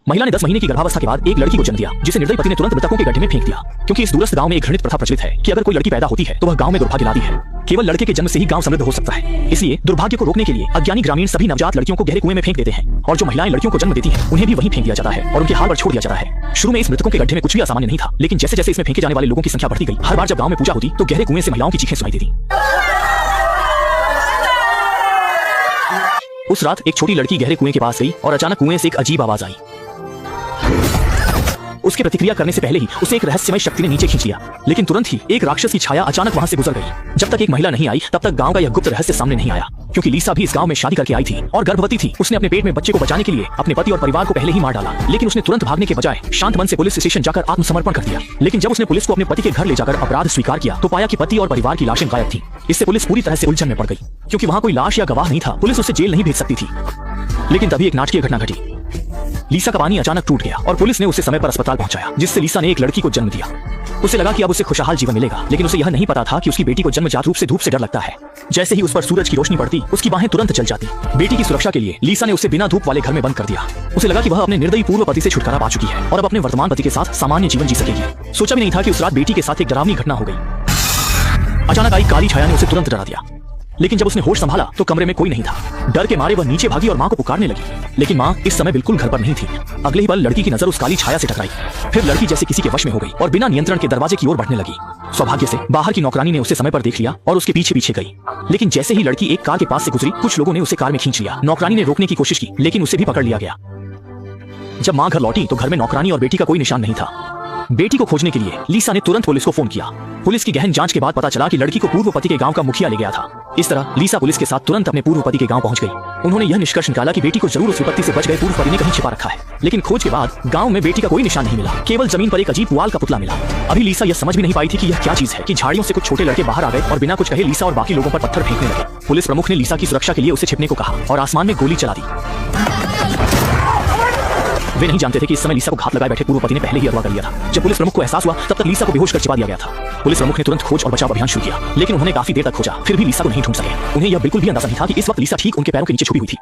महिला ने 10 महीने की गर्भावस्था के बाद एक लड़की को जन्म दिया, जिसे निर्दयी पति ने तुरंत मृतकों के गड्ढे में फेंक दिया, क्योंकि इस दूरस्थ गांव में एक घृणित प्रथा प्रचलित है कि अगर कोई लड़की पैदा होती है तो वह गांव में दुर्भाग्य लाती है। केवल लड़के के जन्म से ही गांव समृद्ध हो सकता है। इसलिए दुर्भाग्य को रोकने के लिए अज्ञानी ग्रामीण सभी नवजात लड़कियों को गहरे कुएं में फेंक देते हैं और जो महिलाएं लड़कियों को जन्म देती हैं उन्हें भी वहीं फेंक दिया जाता है और उनके हाल पर छोड़ दिया जाता है। शुरू में इस मृतकों के गड्ढे में कुछ भी असामान्य नहीं था, लेकिन जैसे जैसे इसमें फेंके जाने वाले लोगों की संख्या बढ़ती गई, हर बार जब गांव में पूजा होती तो गहरे कुएं से महिलाओं की चीखें सुनाई देती। उस रात एक छोटी लड़की गहरे कुएं के पास गई और अचानक कुएं से एक अजीब आवाज आई। उसके प्रतिक्रिया करने से पहले ही उसे एक रहस्यमय शक्ति ने नीचे खींच लिया, लेकिन तुरंत ही एक राक्षस की छाया अचानक वहां से गुजर गई। जब तक एक महिला नहीं आई तब तक गांव का यह गुप्त रहस्य सामने नहीं आया, क्योंकि लीसा भी इस गांव में शादी करके आई थी और गर्भवती थी। उसने अपने पेट में बच्चे को बचाने के लिए अपने पति और परिवार को पहले ही मार डाला, लेकिन उसने तुरंत भागने के बजाय शांत मन से पुलिस स्टेशन जाकर आत्मसमर्पण कर दिया। लेकिन जब उसने पुलिस को अपने पति के घर ले जाकर अपराध स्वीकार किया तो पाया कि पति और परिवार की लाशें गायब थी। इससे पुलिस पूरी तरह से उलझन में पड़ गई, क्योंकि वहां कोई लाश या गवाह नहीं था। पुलिस उसे जेल नहीं भेज सकती थी। लेकिन तभी एक नाटकीय घटना घटी। लीसा का पानी अचानक टूट गया और पुलिस ने उसे समय पर अस्पताल पहुंचाया, जिससे लीसा ने एक लड़की को जन्म दिया। उसे लगा कि अब उसे खुशहाल जीवन मिलेगा, लेकिन उसे यह नहीं पता था कि उसकी बेटी को जन्मजात रूप से धूप से डर लगता है। जैसे ही उस पर सूरज की रोशनी पड़ती, उसकी बाहें तुरंत जल जाती। बेटी की सुरक्षा के लिए लीसा ने उसे बिना धूप वाले घर में बंद कर दिया। उसे लगा कि वह अपने निर्दयी पूर्व पति से छुटकारा पा चुकी है और अब अपने वर्तमान पति के साथ सामान्य जीवन जी सकेगी। सोचा भी नहीं था कि उस रात बेटी के साथ एक डरावनी घटना हो गई। अचानक आई काली छाया ने उसे तुरंत डरा दिया, लेकिन जब उसने होश संभाला तो कमरे में कोई नहीं था। डर के मारे वह नीचे भागी और मां को पुकारने लगी, लेकिन मां इस समय बिल्कुल घर पर नहीं थी। अगले ही पल लड़की की नजर उस काली छाया से टकराई। फिर लड़की जैसे किसी के वश में हो गई और बिना नियंत्रण के दरवाजे की ओर बढ़ने लगी। सौभाग्य से बाहर की नौकरानी ने उसे समय पर देख लिया और उसके पीछे पीछे गई, लेकिन जैसे ही लड़की एक कार के पास से गुजरी, कुछ लोगों ने उसे कार में खींच लिया। नौकरानी ने रोकने की कोशिश की, लेकिन उसे भी पकड़ लिया गया। जब मां घर लौटी तो घर में नौकरानी और बेटी का कोई निशान नहीं था। बेटी को खोजने के लिए लीसा ने तुरंत पुलिस को फोन किया। पुलिस की गहन जांच के बाद पता चला कि लड़की को पूर्व पति के गांव का मुखिया ले गया था। इस तरह लीसा पुलिस के साथ तुरंत अपने पूर्व पति के गांव पहुंच गई। उन्होंने यह निष्कर्ष निकाला कि बेटी को जरूर उस विपत्ति से बच गए पूर्व पति ने कहीं छिपा रखा है, लेकिन खोज के बाद गांव में बेटी का कोई निशान नहीं मिला। केवल जमीन पर एक अजीब पुआल का पुतला मिला। अभी लीसा यह समझ भी नहीं पाई थी कि यह क्या चीज है कि झाड़ियों से कुछ छोटे लड़के बाहर आ गए और बिना कुछ कहे लीसा और बाकी लोगों पर पत्थर फेंकने लगे। पुलिस प्रमुख ने लीसा की सुरक्षा के लिए उसे छिपने को कहा और आसमान में गोली चला दी। वे नहीं जानते थे कि इस समय लीसा को घात लगाए बैठे पूर्व पति ने पहले ही अगवा कर लिया था। जब पुलिस प्रमुख को एहसास हुआ तब तक लीसा को बेहोश कर छिपा दिया गया था। पुलिस प्रमुख ने तुरंत खोज और बचाव अभियान शुरू किया, लेकिन उन्होंने काफी देर तक खोजा, फिर भी लीसा को नहीं ढूंढ सके। उन्हें यह बिल्कुल भी अंदाजा नहीं था कि इस वक्त लीसा ठीक उनके पैरों के नीचे छुपी हुई थी।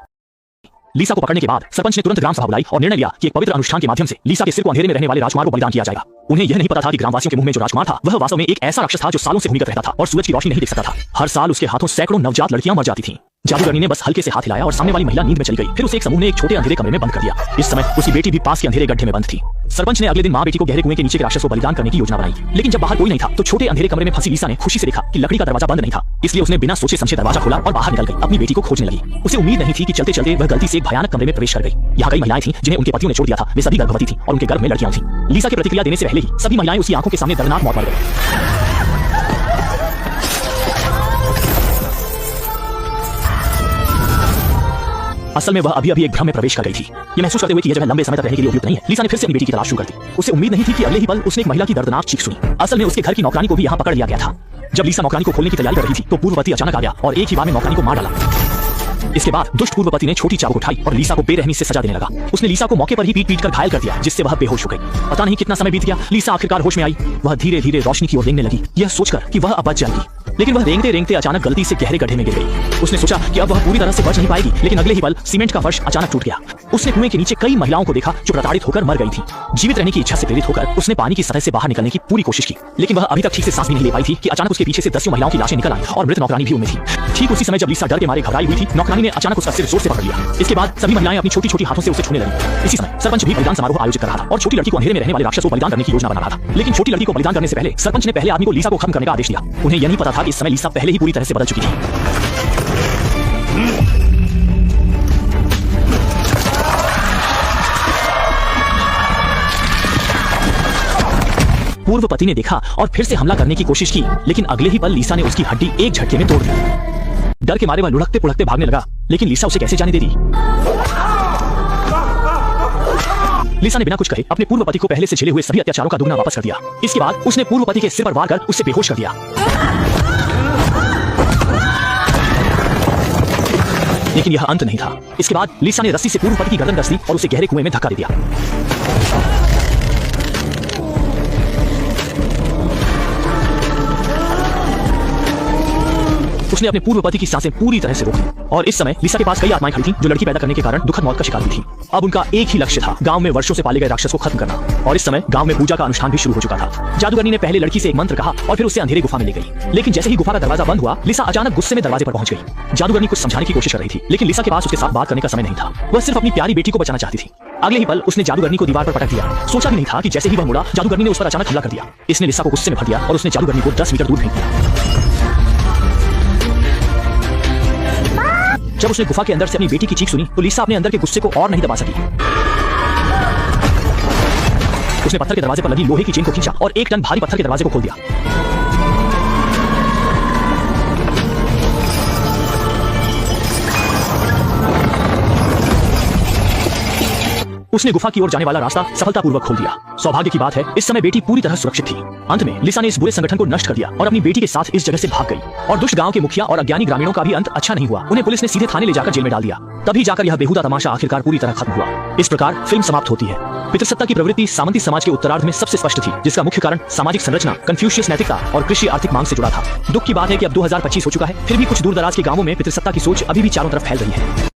लीसा को पकड़ने के बाद सरपंच ने तुरंत ग्राम सभा बुलाई और निर्णय लिया कि एक पवित्र अनुष्ठान के माध्यम से लीसा के सिर को अंधेरे में रहने वाले राजकुमार को बलिदान किया जाएगा। उन्हें यह नहीं पता था कि ग्रामवासियों के मुंह में जो राजकुमार था वह वास्तव में एक ऐसा राक्षस था जो सालों से भूमिगत रहता था और सूरज की रोशनी नहीं देख सकता था। हर साल उसके हाथों सैकड़ों नवजात लड़कियां मर जाती थीं। जादूगरनी ने बस हल्के से हाथ हिलाया और सामने वाली महिला नींद में चली गई। फिर उसे एक समूह ने एक छोटे अंधेरे कमरे में बंद कर दिया। इस समय उसकी बेटी भी पास के अंधेरे गड्ढे में बंद थी। सरपंच ने अगले दिन मां बेटी को गहरे कुएं के नीचे के राक्षस को बलिदान करने की योजना बनाई, लेकिन जब बाहर कोई नहीं था तो छोटे अंधेरे कमरे में फंसी लीसा ने खुशी से देखा कि लकड़ी का दरवाजा बंद नहीं था। इसलिए उसने बिना सोचे समझे दरवाजा खोला और बाहर निकल गई। अपनी बेटी को खोजने लगी। उसे उम्मीद नहीं थी कि चलते चलते वह गलती से एक भयानक कमरे में प्रवेश कर गई। यहाँ कई महिलाएं थीं जिन्हें उनके पतियों ने छोड़ दिया था। वे सभी गर्भवती थीं और उनके गर्भ में लड़कियां थीं। लीसा की प्रतिक्रिया देने से पहले ही सभी महिलाएं उसकी आंखों के सामने दर्दनाक मौत मर गईं। असल में वह अभी एक भ्रम में प्रवेश कर गई थी, ये महसूस करते हुए कि यह जगह लंबे समय तक रहने के लिए उपयुक्त नहीं है। लीसा ने फिर से अपनी बेटी की तलाश शुरू कर दी। उसे उम्मीद नहीं थी कि अगले ही पल उसने एक महिला की दर्दनाक चीख सुनी। असल में उसके घर की नौकरानी को भी यहाँ पकड़ लिया गया था। जब लीसा नौकरानी को खोलने की तैयारी कर रही थी तो पूर्वपति अचानक आ गया और एक ही बार में नौकरानी को मार डाला। इसके बाद दुष्ट पूर्वपति ने छोटी चाबुक उठाई और लीसा को बेरहमी से सजा देने लगा। उसने लीसा को मौके पर ही पीट कर घायल कर दिया, जिससे वह बेहोश हो गई। पता नहीं कितना समय बीत गया, लीसा आखिरकार होश में आई। वह धीरे धीरे रोशनी की ओर रेंगने लगी, यह सोचकर कि वह अब बच जाएगी, लेकिन वह रेंगते रेंगते अचानक गलती से गहरे गड्ढे में गिर गई। उसने सोचा कि अब वह पूरी तरह से बच नहीं पाएगी, लेकिन अगले ही पल सीमेंट का फर्श अचानक टूट गया। उसने कुएं के नीचे कई महिलाओं को देखा जो प्रताड़ित होकर मर गई थी। जीवित रहने की इच्छा से प्रेरित होकर उसने पानी की सतह से बाहर निकलने की पूरी कोशिश की, लेकिन वह अभी तक ठीक से सांस भी नहीं ले पाई थी कि अचानक उसके पीछे से 10 महिलाओं की लाशें निकल आई और मृत नौकरानी भी उनमें थी। ठीक उसी समय जब लीसा डर के मारे घबराई हुई थी, नौकरानी ने अचानक उसका सिर जोर से पकड़ लिया। इसके बाद सभी महिलाएं अपनी छोटी छोटी हाथों से उसे छूने लगी। इसी समय सरपंच भी बलिदान समारोह आयोजित कर रहा था और छोटी लड़की को अंधेरे में रहने वाले राक्षस को बलिदान करने की योजना बना रहा था। लेकिन छोटी लड़की को बलिदान करने से पहले सरपंच ने पहले आदमी को लीसा को खत्म करने का आदेश दिया। उन्हें यह नहीं पता था कि इस समय लीसा पहले ही पूरी तरह से बदल चुकी थी। पूर्व पति ने देखा और फिर से हमला करने की कोशिश की, लेकिन अगले ही पल लीसा ने उसकी हड्डी एक झटके में तोड़ दी। डर के मारे वह लुढ़कते पुढ़कते भागने लगा, लेकिन लीसा उसे कैसे जाने दे दी। लीसा ने बिना कुछ कहे अपने पूर्व पति को पहले से झेले हुए सभी अत्याचारों का दुगना वापस कर दिया। इसके बाद उसने पूर्व पति के सिर पर वार कर उसे बेहोश कर दिया। लेकिन यह अंत नहीं था। इसके बाद लीसा ने रस्सी से पूर्व पति की गर्दन कस दी और उसे गहरे कुएं में धक्का दे दिया। उसने अपने पूर्व पति की सांसें पूरी तरह से रोक दी और इस समय लिसा के पास कई आत्माएं खड़ी थीं जो लड़की पैदा करने के कारण दुखद मौत का शिकार हुई थीं। अब उनका एक ही लक्ष्य था, गांव में वर्षों से पाले गए राक्षस को खत्म करना। और इस समय गांव में पूजा का अनुष्ठान भी शुरू हो चुका था। जादूगरनी ने पहले लड़की से एक मंत्र कहा और फिर उसे अंधेरे गुफा में ले गई। लेकिन जैसे ही गुफा का दरवाजा बंद हुआ, लिसा अचानक गुस्से में दरवाजे पर पहुंच गई। जादूगरनी कुछ समझाने की कोशिश कर रही थी, लेकिन लिसा के पास उसके साथ बात करने का समय नहीं था। वह सिर्फ अपनी प्यारी बेटी को बचाना चाहती थी। अगले ही पल उसने जादूगरनी को दीवार पर पटक दिया। सोचा भी नहीं था कि जैसे ही वह मुड़ा, जादूगरनी ने उस पर अचानक हमला कर दिया। इसने लिसा को गुस्से में भर दिया और उसने जादूगरनी को 10 मीटर दूर फेंक दिया। जब उसने गुफा के अंदर से अपनी बेटी की चीख सुनी तो लिसा अपने अंदर के गुस्से को और नहीं दबा सकी। उसने पत्थर के दरवाजे पर लगी लोहे की चेन को खींचा और 1 टन भारी पत्थर के दरवाजे को खोल दिया। उसने गुफा की ओर जाने वाला रास्ता सफलतापूर्वक खोल दिया। सौभाग्य की बात है, इस समय बेटी पूरी तरह सुरक्षित थी। अंत में लिसा ने इस बुरे संगठन को नष्ट कर दिया और अपनी बेटी के साथ इस जगह से भाग गई। और दुष्ट गांव के मुखिया और अज्ञानी ग्रामीणों का भी अंत अच्छा नहीं हुआ। उन्हें पुलिस ने सीधे थाने ले जाकर जेल में डाल दिया। तभी जाकर यह बेहुदा तमाशा आखिरकार पूरी तरह खत्म हुआ। इस प्रकार फिल्म समाप्त होती है। पितृसत्ता की प्रवृत्ति सामंती समाज के उत्तरार्ध में सबसे स्पष्ट थी, जिसका मुख्य कारण सामाजिक संरचना, कन्फ्यूशियस नैतिकता और कृषि आर्थिक मांग से जुड़ा था। दुख की बात है कि अब 2025 हो चुका है, फिर भी कुछ दूर दराज के गांवों में पितृसत्ता की सोच अभी भी चारों तरफ फैल रही है।